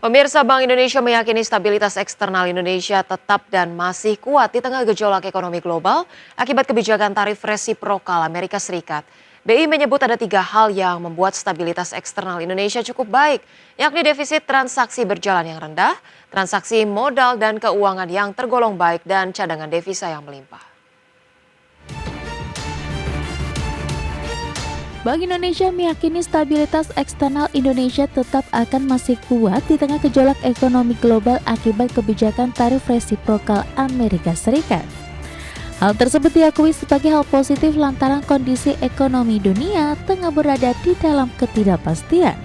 Pemirsa, Bank Indonesia meyakini stabilitas eksternal Indonesia tetap dan masih kuat di tengah gejolak ekonomi global akibat kebijakan tarif resiprokal Amerika Serikat. BI menyebut ada 3 hal yang membuat stabilitas eksternal Indonesia cukup baik, yakni defisit transaksi berjalan yang rendah, transaksi modal dan keuangan yang tergolong baik, dan cadangan devisa yang melimpah. Bank Indonesia meyakini stabilitas eksternal Indonesia tetap akan masih kuat di tengah gejolak ekonomi global akibat kebijakan tarif resiprokal Amerika Serikat. Hal tersebut diakui sebagai hal positif lantaran kondisi ekonomi dunia tengah berada di dalam ketidakpastian.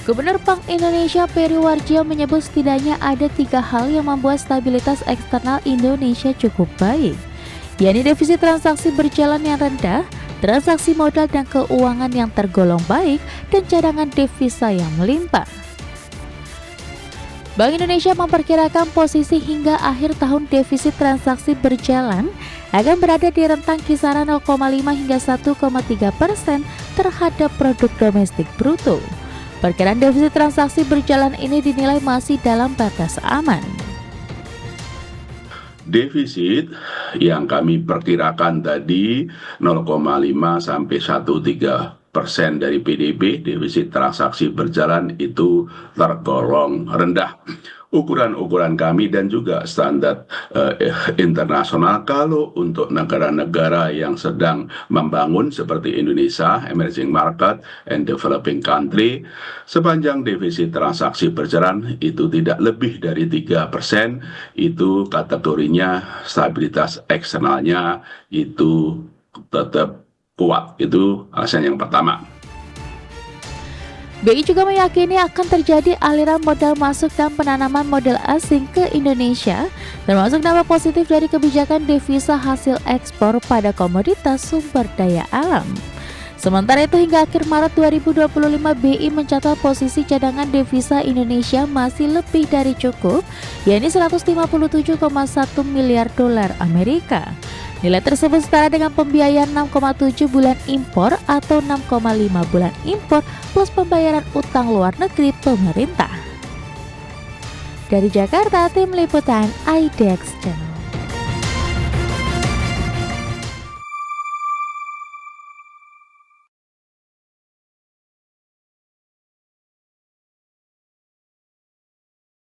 Gubernur Bank Indonesia Peri Warjio menyebut setidaknya ada 3 hal yang membuat stabilitas eksternal Indonesia cukup baik, yakni defisit transaksi berjalan yang rendah, transaksi modal dan keuangan yang tergolong baik, dan cadangan devisa yang melimpah. Bank Indonesia memperkirakan posisi hingga akhir tahun defisit transaksi berjalan akan berada di rentang kisaran 0,5 hingga 1,3% terhadap produk domestik bruto. Perkiraan defisit transaksi berjalan ini dinilai masih dalam batas aman. Defisit yang kami perkirakan tadi 0,5 sampai 1,3% dari PDB, defisit transaksi berjalan itu tergolong rendah. Ukuran-ukuran kami dan juga standar internasional kalau untuk negara-negara yang sedang membangun seperti Indonesia, emerging market and developing country, sepanjang defisit transaksi berjalan itu tidak lebih dari 3%, itu kategorinya stabilitas eksternalnya itu tetap kuat. Itu alasan yang pertama. BI juga meyakini akan terjadi aliran modal masuk dan penanaman modal asing ke Indonesia, termasuk dampak positif dari kebijakan devisa hasil ekspor pada komoditas sumber daya alam. Sementara itu hingga akhir Maret 2025 BI mencatat posisi cadangan devisa Indonesia masih lebih dari cukup, yakni 157,1 miliar dolar Amerika. Nilai tersebut setara dengan pembiayaan 6,7 bulan impor atau 6,5 bulan impor plus pembayaran utang luar negeri pemerintah. Dari Jakarta, Tim Liputan IDX Channel.